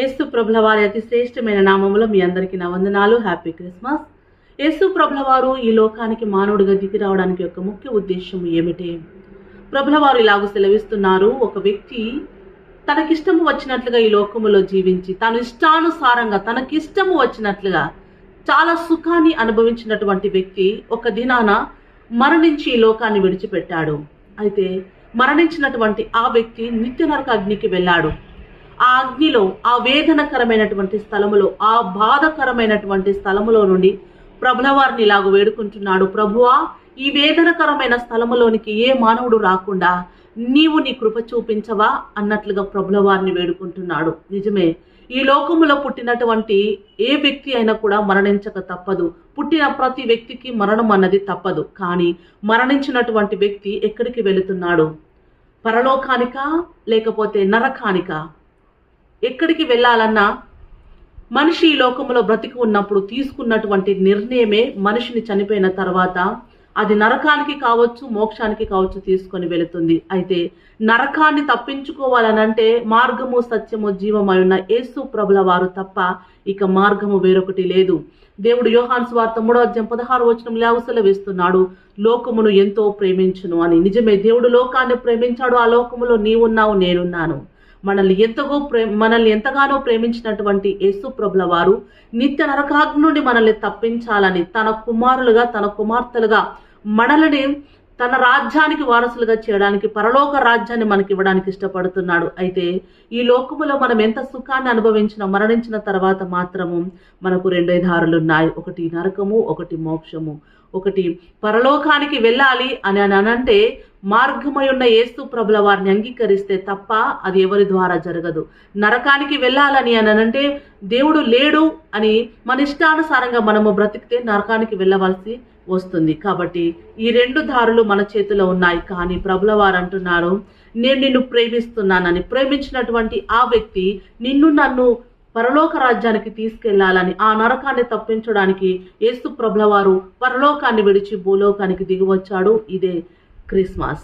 యేసు ప్రభుల వారి అతి శ్రేష్టమైన నామములో మీ అందరికీ నా వందనాలు. Happy Christmas. యేసు ప్రభుల వారు ఈ లోకానికి మానవుడిగా దిగి రావడానికి యొక్క ముఖ్య ఉద్దేశం ఏమిటి? ప్రభుల వారు ఇలాగ సెలవిస్తున్నారు, ఒక వ్యక్తి తనకిష్టము వచ్చినట్లుగా ఈ లోకములో జీవించి తన ఇష్టానుసారంగా తనకిష్టము వచ్చినట్లుగా చాలా సుఖాన్ని అనుభవించినటువంటి వ్యక్తి ఒక దినాన మరణించి ఈ లోకాన్ని విడిచిపెట్టాడు. అయితే మరణించినటువంటి ఆ వ్యక్తి నిత్య నరక అగ్నికి వెళ్ళాడు. ఆ అగ్నిలో, ఆ వేదనకరమైనటువంటి స్థలములో, ఆ బాధకరమైనటువంటి స్థలములో నుండి ప్రభుల వారిని ఇలాగ వేడుకుంటున్నాడు, ప్రభువా, ఈ వేదనకరమైన స్థలములోనికి ఏ మానవుడు రాకుండా నీవు నీ కృప చూపించవా అన్నట్లుగా ప్రభుల వారిని వేడుకుంటున్నాడు. నిజమే, ఈ లోకములో పుట్టినటువంటి ఏ వ్యక్తి అయినా కూడా మరణించక తప్పదు. పుట్టిన ప్రతి వ్యక్తికి మరణం అన్నది తప్పదు. కానీ మరణించినటువంటి వ్యక్తి ఎక్కడికి వెళుతున్నాడు? పరలోకానికా లేకపోతే నరకానికా? ఎక్కడికి వెళ్ళాలన్నా మనిషి ఈ లోకంలో బ్రతికి ఉన్నప్పుడు తీసుకున్నటువంటి నిర్ణయమే మనిషిని చనిపోయిన తర్వాత అది నరకానికి కావచ్చు, మోక్షానికి కావచ్చు తీసుకొని వెళుతుంది. అయితే నరకాన్ని తప్పించుకోవాలనంటే మార్గము, సత్యము, జీవమై ఉన్న యేసు ప్రభుల వారు తప్ప ఇక మార్గము వేరొకటి లేదు. దేవుడు యోహాను సువార్త 3:16 సెలవిస్తున్నాడు, లోకమును ఎంతో ప్రేమించును అని. నిజమే, దేవుడు లోకాన్ని ప్రేమించాడు. ఆ లోకములో నీవున్నావు, నేనున్నాను. మనల్ని ఎంతగానో ప్రేమించినటువంటి యేసు ప్రభుల వారు నిత్య నరకాగ్ని నుండి మనల్ని తప్పించాలని తన కుమారులుగా, తన కుమార్తెలుగా మనల్ని తన రాజ్యానికి వారసులుగా చేయడానికి, పరలోక రాజ్యాన్ని మనకి ఇవ్వడానికి ఇష్టపడుతున్నాడు. అయితే ఈ లోకములో మనం ఎంత సుఖాన్ని అనుభవించినా మరణించిన తర్వాత మాత్రము మనకు రెండే దారులు ఉన్నాయి. ఒకటి నరకము, ఒకటి మోక్షము. ఒకటి పరలోకానికి వెళ్ళాలి అని అనంటే మార్గమై ఉన్న యేసు ప్రభుల వారిని అంగీకరిస్తే తప్ప అది ఎవరి ద్వారా జరగదు. నరకానికి వెళ్ళాలని అనంటే దేవుడు లేడు అని మన ఇష్టానుసారంగా మనము బ్రతికితే నరకానికి వెళ్ళవలసి వస్తుంది. కాబట్టి ఈ రెండు దారులు మన చేతిలో ఉన్నాయి. కానీ ప్రభుల వారు అంటున్నారు, నేను నిన్ను ప్రేమిస్తున్నానని. ప్రేమించినటువంటి ఆ వ్యక్తి నన్ను పరలోక రాజ్యానికి తీసుకెళ్లాలని, ఆ నరకాన్ని తప్పించడానికి యేసు ప్రభుల వారు పరలోకాన్ని విడిచి భూలోకానికి దిగివచ్చాడు. ఇదే క్రిస్మస్.